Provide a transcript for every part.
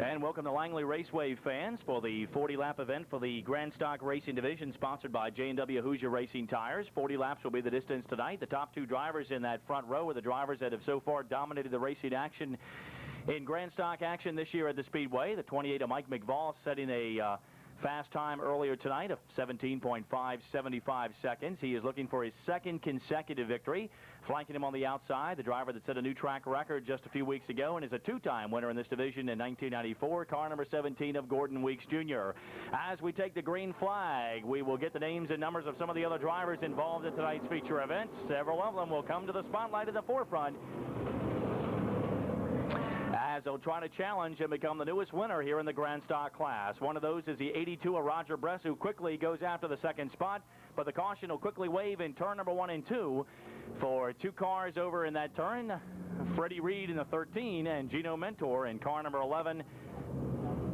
And welcome to Langley Raceway fans for the 40-lap event for the Grand Stock Racing Division, sponsored by J&W Hoosier Racing Tires. 40 laps will be the distance tonight. The top two drivers in that front row are the drivers that have so far dominated the racing action in Grand Stock action this year at the Speedway. The 28 of Mike McVaughn setting a fast time earlier tonight of 17.575 seconds. He is looking for his second consecutive victory. Flanking him on the outside, the driver that set a new track record just a few weeks ago and is a two-time winner in this division in 1994, car number 17 of Gordon Weeks Jr. As we take the green flag, we will get the names and numbers of some of the other drivers involved in tonight's feature event. Several of them will come to the spotlight at the forefront as they'll try to challenge and become the newest winner here in the Grand Stock class. One of those is the 82 of Roger Bress, who quickly goes after the second spot, but the caution will quickly wave in turn number 1 and 2 for two cars over in that turn. Freddie Reed in the 13 and Gino Mentor in car number 11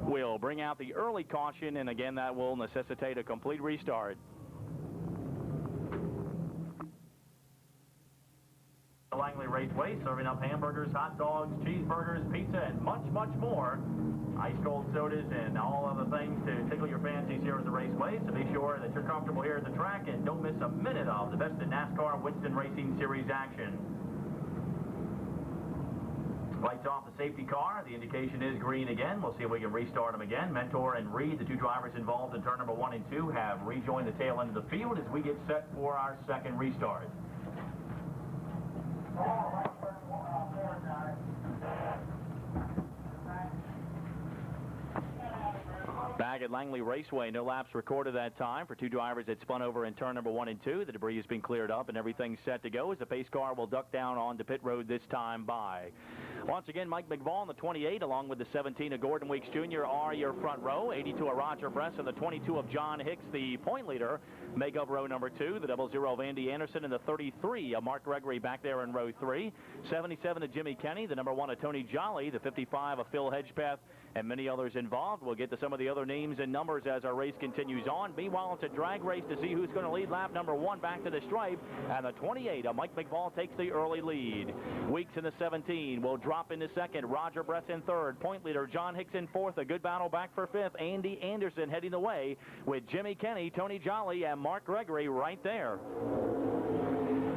will bring out the early caution, and again that will necessitate a complete restart. Langley Raceway, serving up hamburgers, hot dogs, cheeseburgers, pizza, and much, much more. Ice-cold sodas and all other things to tickle your fancies here at the Raceway. So be sure that you're comfortable here at the track and don't miss a minute of the best in NASCAR Winston Racing Series action. Lights off the safety car. The indication is green again. We'll see if we can restart them again. Mentor and Reed, the two drivers involved in turn number 1 and 2, have rejoined the tail end of the field as we get set for our second restart. Back at Langley Raceway, no laps recorded that time for two drivers that spun over in turn number 1 and 2. The debris has been cleared up and everything's set to go as the pace car will duck down onto pit road this time by. Once again, Mike McVaughn, the 28, along with the 17 of Gordon Weeks Jr. are your front row. 82 of Roger Bress and the 22 of John Hicks, the point leader, make up row number 2. The 00 of Andy Anderson and the 33 of Mark Gregory back there in row 3. 77 of Jimmy Kenny, the number 1 of Tony Jolly, the 55 of Phil Hedgepath, and many others involved. We'll get to some of the other names and numbers as our race continues on. Meanwhile, it's a drag race to see who's going to lead lap number 1 back to the stripe, and the 28 of Mike McVaughn takes the early lead. Weeks in the 17 will drop into second. Roger Bress in third. Point leader John Hicks in fourth. A good battle back for fifth. Andy Anderson heading the way with Jimmy Kenny, Tony Jolly, and Mark Gregory right there.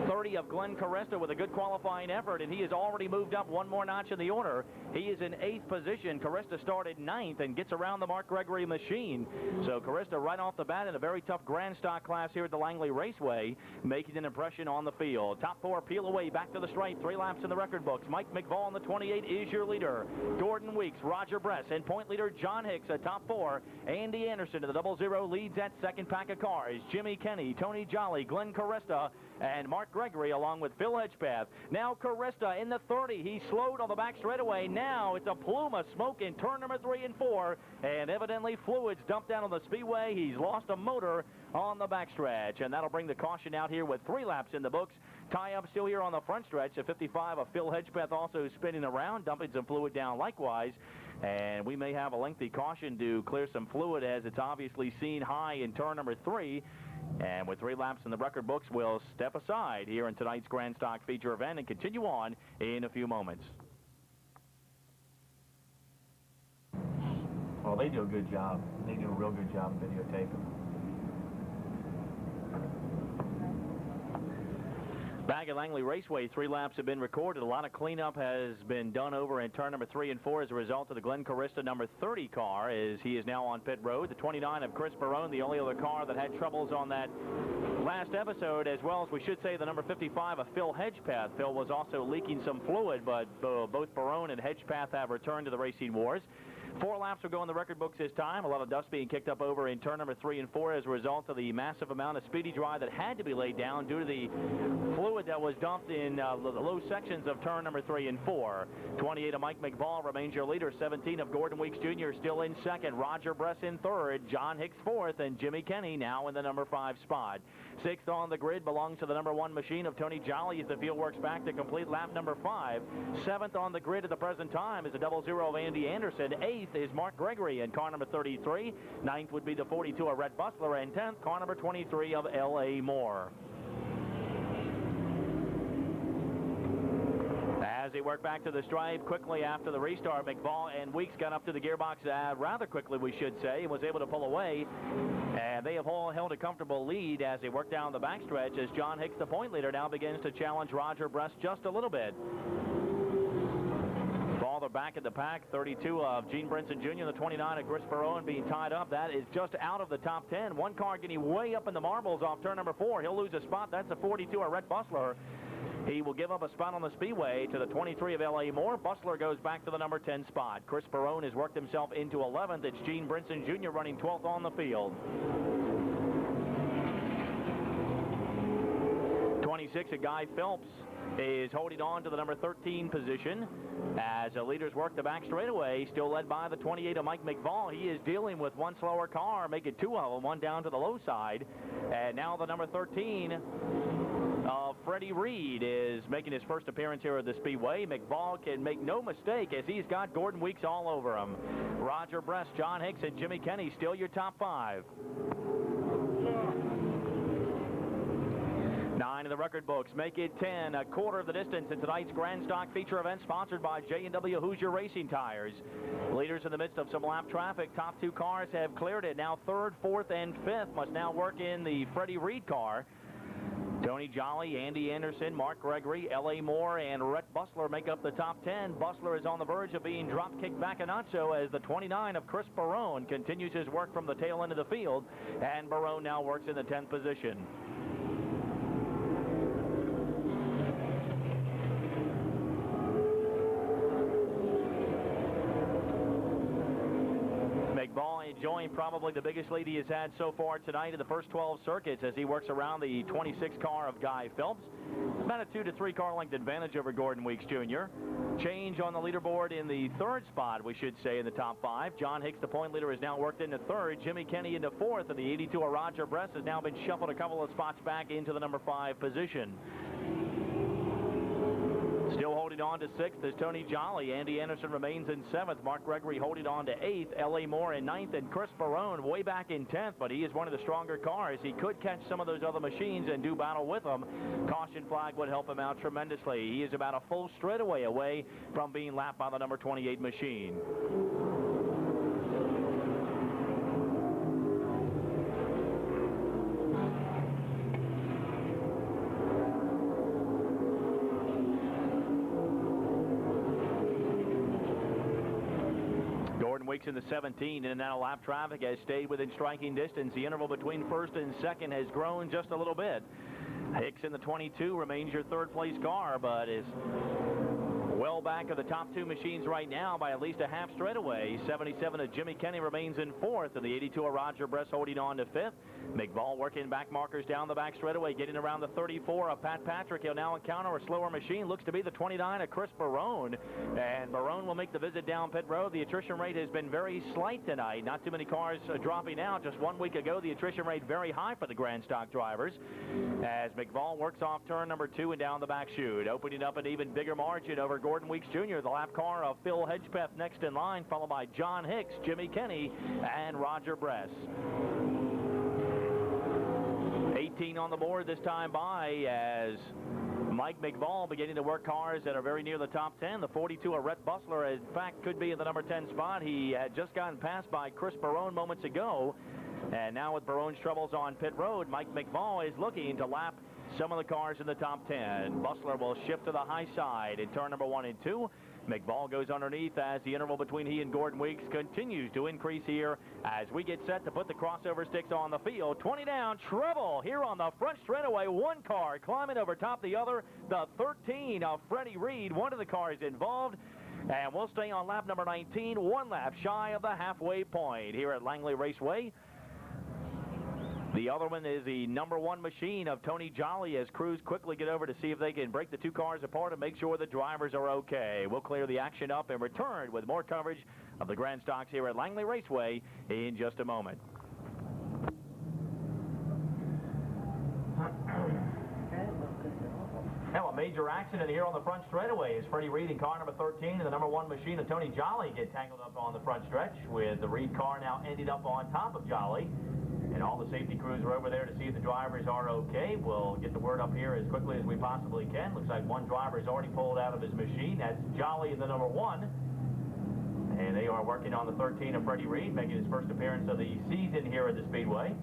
30 of Glenn Caresta with a good qualifying effort, and he has already moved up one more notch in the order. He is in 8th position. Caresta started 9th and gets around the Mark Gregory machine. So Caresta right off the bat in a very tough Grand Stock class here at the Langley Raceway, making an impression on the field. Top 4 peel away back to the stripe. 3 laps in the record books. Mike McVaughn, the 28, is your leader. Gordon Weeks, Roger Bress, and point leader John Hicks at top 4. Andy Anderson to the 00 leads that second pack of cars. Jimmy Kenny, Tony Jolly, Glenn Caresta, and Mark Gregory along with Phil Hedgepath. Now Caresta in the 30. He slowed on the back straightaway. Now it's a plume of smoke in turn number 3 and 4, and evidently fluids dumped down on the speedway. He's lost a motor on the backstretch, and that'll bring the caution out here with 3 laps in the books. Tie up still here on the front stretch. The 55 of Phil Hedgepath also spinning around, dumping some fluid down likewise. And we may have a lengthy caution to clear some fluid as it's obviously seen high in turn number 3. And with 3 laps in the record books, we'll step aside here in tonight's Grand Stock feature event and continue on in a few moments. Well, they do a good job. They do a real good job videotaping. Back at Langley Raceway, 3 laps have been recorded. A lot of cleanup has been done over in turn number 3 and 4 as a result of the Glenn Caresta number 30 car, as he is now on pit road. The 29 of Chris Barone, the only other car that had troubles on that last episode, as well as we should say the number 55 of Phil Hedgepath. Phil was also leaking some fluid, but both Barone and Hedgepath have returned to the racing wars. 4 laps will go in the record books this time. A lot of dust being kicked up over in turn number 3 and 4 as a result of the massive amount of speedy dry that had to be laid down due to the fluid that was dumped in the low sections of turn number 3 and 4. 28 of Mike McVaughn remains your leader. 17 of Gordon Weeks Jr. still in second. Roger Bress in third. John Hicks fourth, and Jimmy Kenny now in the number 5 spot. 6th on the grid belongs to the number 1 machine of Tony Jolly as the field works back to complete lap number 5. 7th on the grid at the present time is the 00 of Andy Anderson. 8th is Mark Gregory in car number 33. 9th would be the 42 of Rhett Bustler, and 10th, car number 23 of L.A. Moore. As as they work back to the stripe quickly after the restart. McVaughn and Weeks got up to the gearbox rather quickly, we should say, and was able to pull away. And they have all held a comfortable lead as they work down the backstretch as John Hicks, the point leader, now begins to challenge Roger Bress just a little bit. Farther back in the pack, 32 of Gene Brinson Jr., the 29 of Chris Barone being tied up. That is just out of the top 10. One car getting way up in the marbles off turn number 4. He'll lose a spot. That's the 42 of Rhett Bustler. He will give up a spot on the speedway to the 23 of L.A. Moore. Bustler goes back to the number 10 spot. Chris Barone has worked himself into 11th. It's Gene Brinson Jr. running 12th on the field. 26 of Guy Phelps is holding on to the number 13 position as the leaders work the back straightaway, still led by the 28 of Mike McVaughn. He is dealing with one slower car, making two of them, one down to the low side. And now the number 13 Freddie Reed is making his first appearance here at the Speedway. McVaughn can make no mistake as he's got Gordon Weeks all over him. Roger Bress, John Hicks, and Jimmy Kenny still your top 5. 9 of the record books make it 10, a quarter of the distance in tonight's Grand Stock feature event sponsored by J&W Hoosier Racing Tires. Leaders in the midst of some lap traffic. Top 2 cars have cleared it. Now 3rd, 4th, and 5th must now work in the Freddie Reed car. Tony Jolly, Andy Anderson, Mark Gregory, L.A. Moore, and Rhett Bustler make up the top 10. Bustler is on the verge of being drop-kicked back a notch so as the 29 of Chris Barone continues his work from the tail end of the field, and Barone now works in the 10th position. McVaughn enjoying probably the biggest lead he has had so far tonight in the first 12 circuits as he works around the 26 car of Guy Phelps. About a 2 to 3 car length advantage over Gordon Weeks Jr. Change on the leaderboard in the 3rd spot, we should say, in the top 5. John Hicks, the point leader, has now worked into 3rd. Jimmy Kenny into 4th, and the 82 of Roger Bress has now been shuffled a couple of spots back into the number 5 position. Still holding on to 6th is Tony Jolly. Andy Anderson remains in 7th. Mark Gregory holding on to 8th. L.A. Moore in 9th. And Chris Barone way back in 10th, but he is one of the stronger cars. He could catch some of those other machines and do battle with them. Caution flag would help him out tremendously. He is about a full straightaway away from being lapped by the number 28 machine. Weeks in the 17, and now lap traffic has stayed within striking distance. The interval between 1st and 2nd has grown just a little bit. Hicks in the 22 remains your 3rd place car, but is well back of the top 2 machines right now by at least a half straightaway. 77 of Jimmy Kenny remains in 4th, and the 82 of Roger Bress holding on to 5th. McVaughn working back markers down the back straightaway, getting around the 34 of Pat Patrick. He'll now encounter a slower machine. Looks to be the 29 of Chris Barone, and Barone will make the visit down pit road. The attrition rate has been very slight tonight. Not too many cars dropping out. Just 1 week ago, the attrition rate very high for the Grand Stock drivers as McVaughn works off turn number 2 and down the back chute, opening up an even bigger margin over Gordon Weeks Jr., the lap car of Phil Hedgepeth next in line, followed by John Hicks, Jimmy Kenny, and Roger Bress. 18 on the board this time by as Mike McVaughn beginning to work cars that are very near the top 10. The 42 of Rhett Bustler, in fact, could be in the number 10 spot. He had just gotten passed by Chris Barone moments ago. And now with Barone's troubles on pit road, Mike McVaughn is looking to lap some of the cars in the top 10. Bustler will shift to the high side in turn number 1 and 2. McVaughn goes underneath as the interval between he and Gordon Weeks continues to increase here as we get set to put the crossover sticks on the field. 20 down, trouble here on the front straightaway. One car climbing over top the other. The 13 of Freddie Reed, one of the cars involved. And we'll stay on lap number 19, 1 lap shy of the halfway point here at Langley Raceway. The other one is the number 1 machine of Tony Jolly as crews quickly get over to see if they can break the 2 cars apart and make sure the drivers are okay. We'll clear the action up and return with more coverage of the Grand Stocks here at Langley Raceway in just a moment. Now a major accident here on the front straightaway as Freddie Reed in car number 13 and the number 1 machine of Tony Jolly get tangled up on the front stretch with the Reed car now ending up on top of Jolly. And all the safety crews are over there to see if the drivers are okay. We'll get the word up here as quickly as we possibly can. Looks like one driver has already pulled out of his machine. That's Jolly in the number 1. And they are working on the 13 of Freddie Reed, making his first appearance of the season here at the Speedway.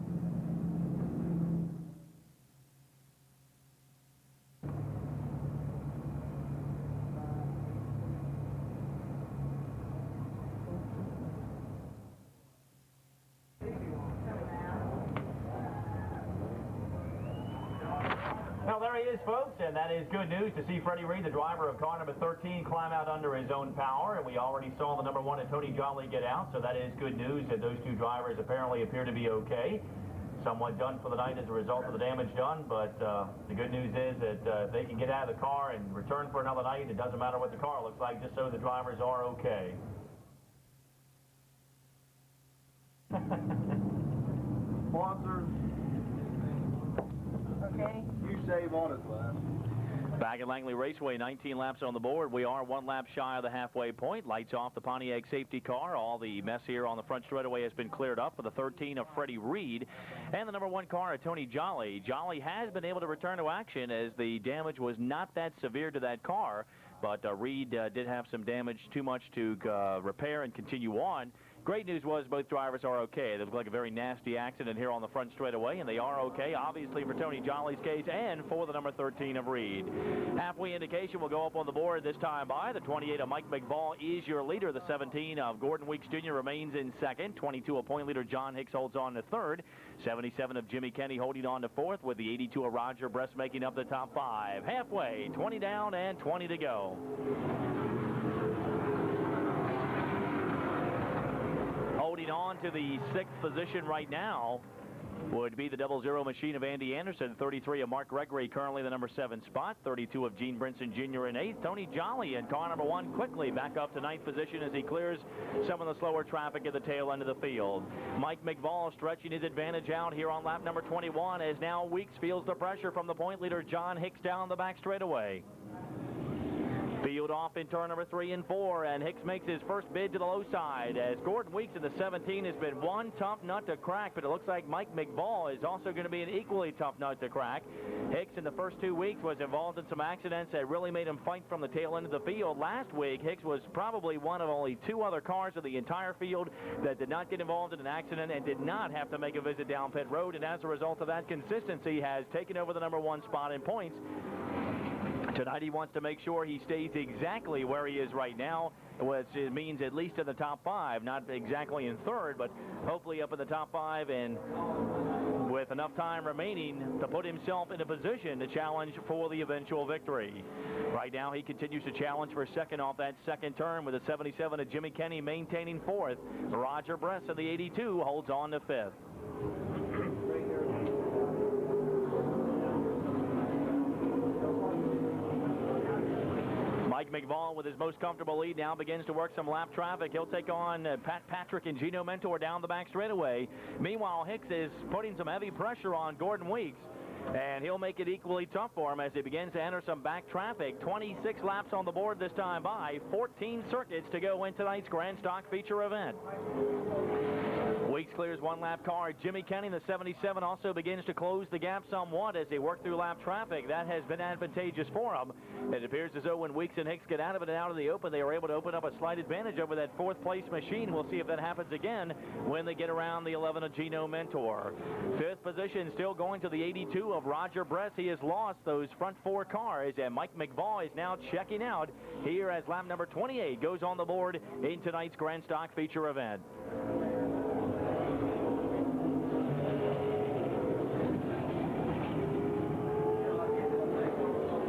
Well, there he is, folks, and that is good news to see Freddie Reed, the driver of car number 13, climb out under his own power. And we already saw the number 1 and Tony Jolly get out, so that is good news that those two drivers apparently appear to be okay. Somewhat done for the night as a result of the damage done, but the good news is that if they can get out of the car and return for another night, it doesn't matter what the car looks like, just so the drivers are okay. Sponsors. Okay. You save on it, lad. Back at Langley Raceway, 19 laps on the board. We are 1 lap shy of the halfway point. Lights off the Pontiac safety car. All the mess here on the front straightaway has been cleared up for the 13 of Freddie Reed and the number 1 car of Tony Jolly. Jolly has been able to return to action as the damage was not that severe to that car, but Reed did have some damage, too much to repair and continue on. Great news was both drivers are okay. It looked like a very nasty accident here on the front straightaway, and they are okay, obviously, for Tony Jolly's case and for the number 13 of Reed. Halfway indication will go up on the board this time by. The 28 of Mike McVaughn is your leader. The 17 of Gordon Weeks Jr. remains in second. 22 of point leader John Hicks holds on to third. 77 of Jimmy Kenny holding on to fourth, with the 82 of Roger Bress making up the top 5. Halfway, 20 down and 20 to go. Holding on to the 6th position right now would be the 00 machine of Andy Anderson. 33 of Mark Gregory, currently the number 7 spot. 32 of Gene Brinson Jr. in 8th. Tony Jolly in car number 1 quickly back up to 9th position as he clears some of the slower traffic at the tail end of the field. Mike McVaughn stretching his advantage out here on lap number 21 as now Weeks feels the pressure from the point leader John Hicks down the back straightaway. Field off in turn number 3 and 4, and Hicks makes his first bid to the low side as Gordon Weeks in the 17 has been one tough nut to crack, but it looks like Mike McVaughn is also going to be an equally tough nut to crack. Hicks in the first 2 weeks was involved in some accidents that really made him fight from the tail end of the field. Last week, Hicks was probably one of only 2 other cars of the entire field that did not get involved in an accident and did not have to make a visit down pit road, and as a result of that, consistency has taken over the number 1 spot in points. Tonight he wants to make sure he stays exactly where he is right now, which means at least in the top 5, not exactly in 3rd, but hopefully up in the top 5 and with enough time remaining to put himself in a position to challenge for the eventual victory. Right now he continues to challenge for 2nd off that 2nd turn with a 77 of Jimmy Kenny maintaining 4th. Roger Bress of the 82 holds on to 5th. Mike McVaughn, with his most comfortable lead, now begins to work some lap traffic. He'll take on Pat Patrick and Gino Mentor down the back straightaway. Meanwhile, Hicks is putting some heavy pressure on Gordon Weeks, and he'll make it equally tough for him as he begins to enter some back traffic. 26 laps on the board this time by, 14 circuits to go in tonight's Grand Stock Feature event. Weeks clears 1 lap car. Jimmy Kenny, the 77, also begins to close the gap somewhat as they work through lap traffic. That has been advantageous for him. It appears as though when Weeks and Hicks get out of it and out of the open, they are able to open up a slight advantage over that 4th place machine. We'll see if that happens again when they get around the 11 of Gino Mentor. 5th position still going to the 82 of Roger Bress. He has lost those front 4 cars, and Mike McVaughn is now checking out here as lap number 28 goes on the board in tonight's Grand Stock Feature event.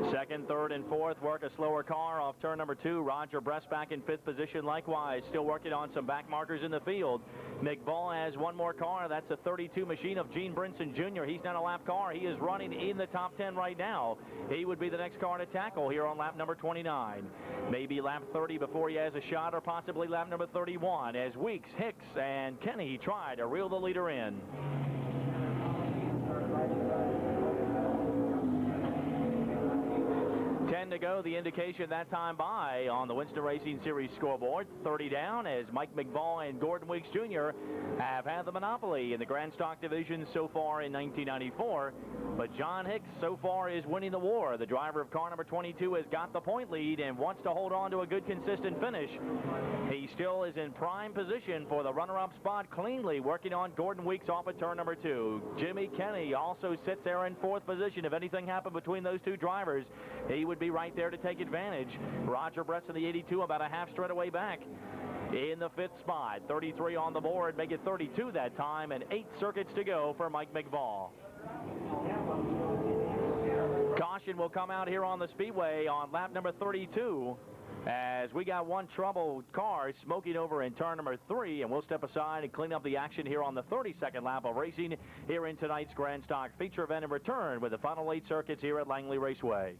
2nd, 3rd, and 4th work a slower car off turn number 2. Roger Bress back in 5th position likewise, still working on some back markers in the field. McVaughn has 1 more car. That's a 32 machine of Gene Brinson Jr. He's not a lap car. He is running in the top 10 right now. He would be the next car to tackle here on lap number 29. Maybe lap 30 before he has a shot, or possibly lap number 31 as Weeks, Hicks, and Kenny try to reel the leader in. 10 10 to go, the indication that time by on the Winston Racing Series scoreboard. 30 down as Mike McVaughn and Gordon Weeks Jr. have had the monopoly in the Grand Stock Division so far in 1994. But John Hicks so far is winning the war. The driver of car number 22 has got the point lead and wants to hold on to a good consistent finish. He still is in prime position for the runner-up spot, cleanly working on Gordon Weeks off of turn number 2. Jimmy Kenny also sits there in 4th position. If anything happened between those two drivers, he would be right there to take advantage. Roger Bress in the 82 about a half straightaway back. In the 5th spot, 33 on the board, make it 32 that time, and 8 circuits to go for Mike McVaughn. Caution will come out here on the speedway on lap number 32 as we got one troubled car smoking over in turn number 3, and we'll step aside and clean up the action here on the 32nd lap of racing here in tonight's Grand Stock feature event and return with the final 8 circuits here at Langley Raceway.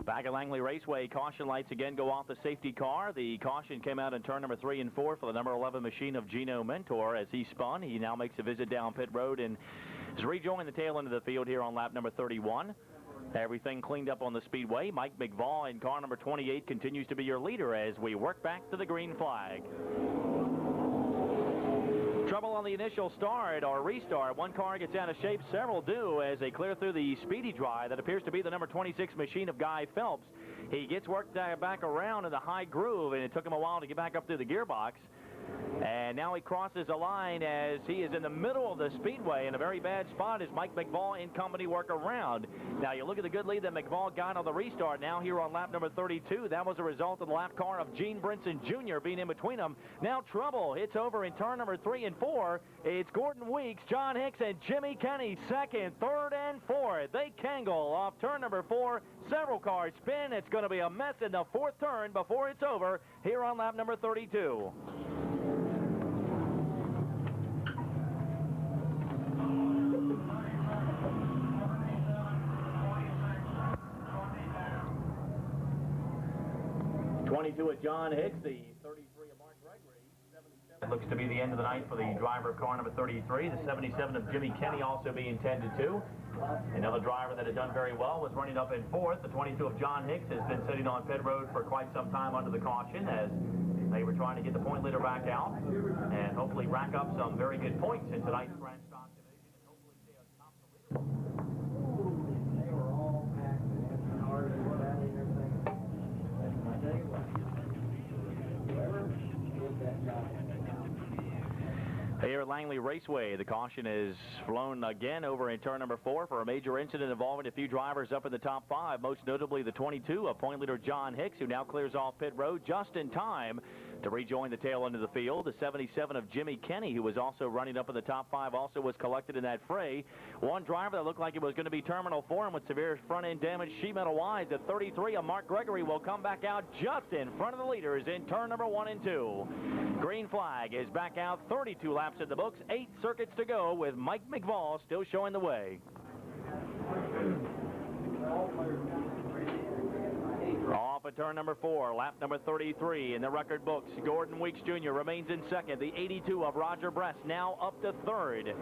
Back at Langley Raceway, caution lights again go off the safety car. The caution came out in turn number 3 and 4 for the number 11 machine of Gino Mentor as he spun. He now makes a visit down pit road and is rejoining the tail end of the field here on lap number 31. Everything cleaned up on the speedway. Mike McVaughn in car number 28 continues to be your leader as we work back to the green flag. Trouble on the initial start or restart. One car gets out of shape, several do as they clear through the speedy dry. That appears to be the number 26 machine of Guy Phelps. He gets worked back around in the high groove, and it took him a while to get back up through the gearbox. And now he crosses the line as he is in the middle of the speedway in a very bad spot as Mike McVaughn and company work around. Now you look at the good lead that McVaughn got on the restart now here on lap number 32. That was a result of the lap car of Gene Brinson Jr. being in between them. Now trouble hits over in turn number 3 and 4. It's Gordon Weeks, John Hicks, and Jimmy Kenny 2nd, 3rd, and 4th. They kangle off turn number 4. Several cars spin. It's going to be a mess in the 4th turn before it's over here on lap number 32. At John Hicks, the 33 of Mark Gregory. 77 looks to be the end of the night for the driver of car number 33. The 77 of Jimmy Kenny also being tended to. Another driver that had done very well was running up in 4th. The 22 of John Hicks has been sitting on pit road for quite some time under the caution as they were trying to get the point leader back out and hopefully rack up some very good points in tonight's Grand Stock Division and hopefully stay on top of the leaderboard. They were all packed and hard and what have you and everything. Here at Langley Raceway, the caution is flown again over in turn number 4 for a major incident involving a few drivers up in the top 5, most notably the 22 of point leader John Hicks, who now clears off pit road just in time to rejoin the tail end of the field. The 77 of Jimmy Kenny, who was also running up in the top 5, also was collected in that fray. One driver that looked like it was going to be terminal for him with severe front-end damage, sheet metal wise. The 33 of Mark Gregory will come back out just in front of the leaders in turn number 1 and 2. Green flag is back out, 32 laps in the books, 8 circuits to go with Mike McVaughn still showing the way. Off at turn number 4, lap number 33 in the record books. Gordon Weeks Jr. remains in 2nd. The 82 of Roger Bress now up to 3rd.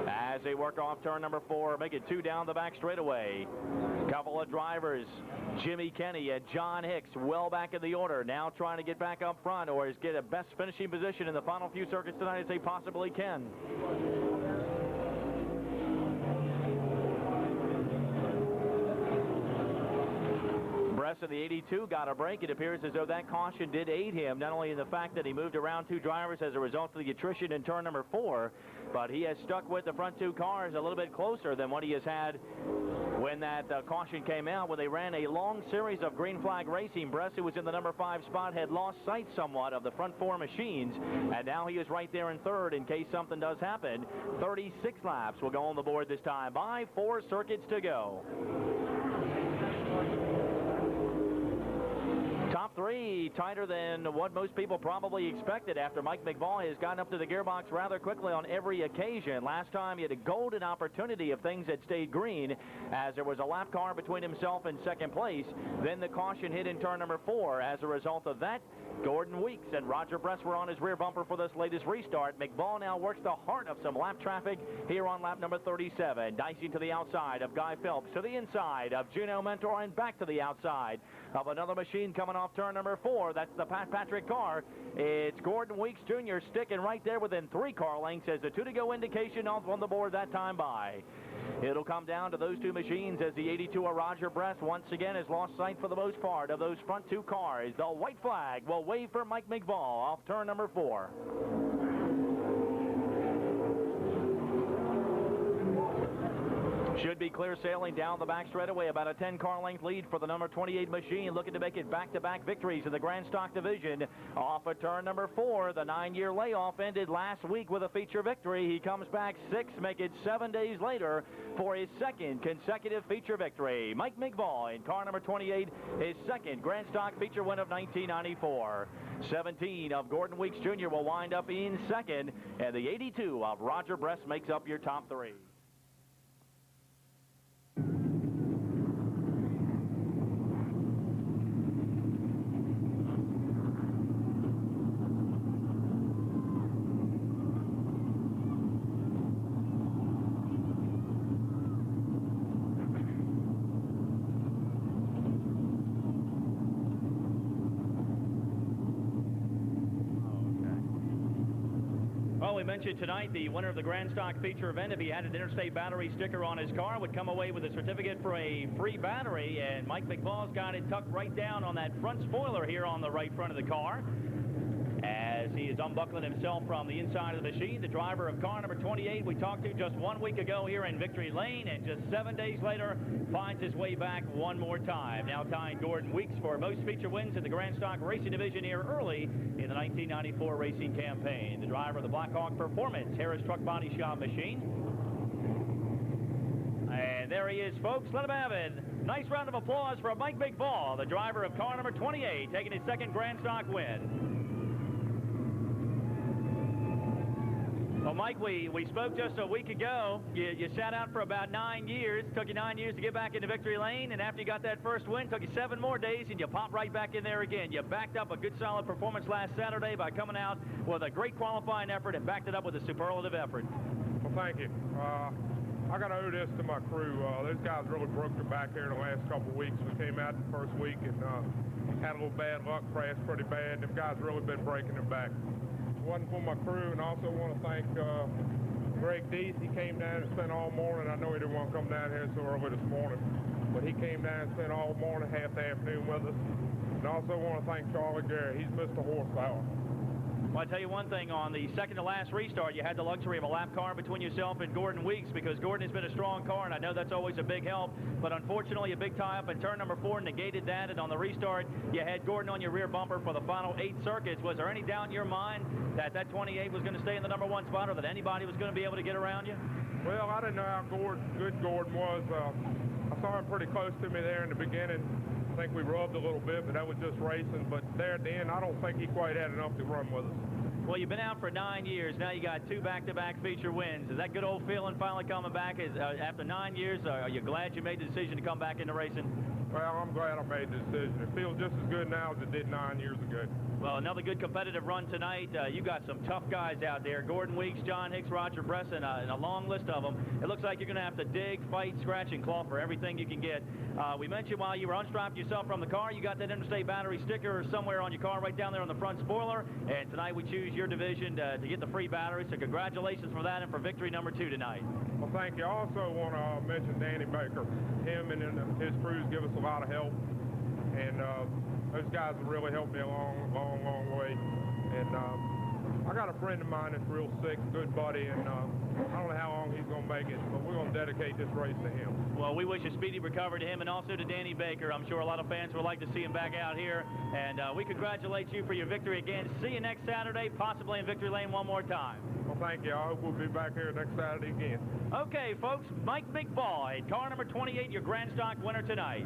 As they work off turn number 4, make it 2 down the back straightaway. Couple of drivers, Jimmy Kenny and John Hicks, well back in the order. Now trying to get back up front or get a best finishing position in the final few circuits tonight as they possibly can. Bress of the 82 got a break. It appears as though that caution did aid him, not only in the fact that he moved around 2 drivers as a result of the attrition in turn number 4, but he has stuck with the front 2 cars a little bit closer than what he has had when that caution came out, when they ran a long series of green flag racing. Bress, who was in the number 5 spot, had lost sight somewhat of the front 4 machines, and now he is right there in 3rd in case something does happen. 36 laps will go on the board this time by 4 circuits to go. Top top three, tighter than what most people probably expected after Mike McVaughn has gotten up to the gearbox rather quickly on every occasion. Last time he had a golden opportunity if things had stayed green, as there was a lap car between himself and second place. Then the caution hit in turn number 4. As a result of that, Gordon Weeks and Roger Bress were on his rear bumper for this latest restart. McVaughn now works the heart of some lap traffic here on lap number 37. Dicing to the outside of Guy Phelps, to the inside of Juno Mentor, and back to the outside of another machine coming off turn number 4. That's the Patrick car. It's Gordon Weeks Jr. sticking right there within 3 car lengths as the 2 to go indication on the board that time by. It'll come down to those 2 machines as the 82 of Roger Bress once again has lost sight for the most part of those front 2 cars. The white flag will wave for Mike McVaughn off turn number 4. Should be clear sailing down the back straightaway. About a 10-car length lead for the number 28 machine, looking to make it back-to-back victories in the Grand Stock Division. Off of turn number 4, the 9-year layoff ended last week with a feature victory. He comes back 6, make it 7 days later for his 2nd consecutive feature victory. Mike McVaughn in car number 28, his 2nd Grand Stock feature win of 1994. 17 of Gordon Weeks Jr. will wind up in 2nd, and the 82 of Roger Bress makes up your top 3. Well, we mentioned tonight the winner of the Grand Stock feature event, if he had an Interstate battery sticker on his car, would come away with a certificate for a free battery. And Mike McVaugh's got it tucked right down on that front spoiler here on the right front of the car, as he is unbuckling himself from the inside of the machine. The driver of car number 28 we talked to just 1 week ago here in Victory Lane, and just 7 days later finds his way back one more time. Now tying Gordon Weeks for most feature wins in the Grand Stock Racing Division here early in the 1994 racing campaign. The driver of the Blackhawk Performance Harris Truck Body Shop machine. And there he is, folks. Let him have it. Nice round of applause for Mike McVaughn, the driver of car number 28, taking his 2nd Grand Stock win. Well, Mike, we spoke just a week ago. You sat out for about 9 years. It took you 9 years to get back into Victory Lane, and after you got that first win, it took you 7 more days, and you popped right back in there again. You backed up a good, solid performance last Saturday by coming out with a great qualifying effort and backed it up with a superlative effort. Well, thank you. I got to owe this to my crew. Those guys really broke their back here the last couple of weeks. We came out the first week and had a little bad luck, crashed pretty bad. Them guys really been breaking their back. Wasn't for my crew, and I also want to thank Greg Deese. He came down and spent all morning. I know he didn't want to come down here so early this morning, but he came down and spent all morning, half the afternoon with us. And I also want to thank Charlie Gary. He's Mr. Horsepower. Well, I tell you one thing, on the second to last restart, you had the luxury of a lap car between yourself and Gordon Weeks, because Gordon has been a strong car, and I know that's always a big help, but unfortunately a big tie-up in turn number 4 negated that, and on the restart, you had Gordon on your rear bumper for the final 8 circuits. Was there any doubt in your mind that that 28 was going to stay in the number 1 spot, or that anybody was going to be able to get around you? Well, I didn't know how good Gordon was. I saw him pretty close to me there in the beginning. I think we rubbed a little bit, but that was just racing. But there at the end, I don't think he quite had enough to run with us. Well, you've been out for 9 years. Now you got 2 back-to-back feature wins. Is that good old feeling finally coming back? After 9 years, are you glad you made the decision to come back into racing? Well, I'm glad I made the decision. It feels just as good now as it did 9 years ago. Well, another good competitive run tonight. You got some tough guys out there. Gordon Weeks, John Hicks, Roger Bress, and a long list of them. It looks like you're going to have to dig, fight, scratch, and claw for everything you can get. We mentioned while you were unstrapped yourself from the car, you got that Interstate battery sticker somewhere on your car right down there on the front spoiler. And tonight we choose your division to get the free battery. So congratulations for that and for victory number 2 tonight. Well, thank you. I also want to mention Danny Baker. Him and his crews give us a lot of help. And those guys have really helped me a long way. And I got a friend of mine that's real sick, good buddy, and I don't know how long he's going to make it, but we're going to dedicate this race to him. Well, we wish a speedy recovery to him and also to Danny Baker. I'm sure a lot of fans would like to see him back out here, and we congratulate you for your victory again. See you next Saturday, possibly in Victory Lane one more time. Well, thank you. I hope we'll be back here next Saturday again. Okay, folks, Mike McVaughn, car number 28, your Grand Stock winner tonight.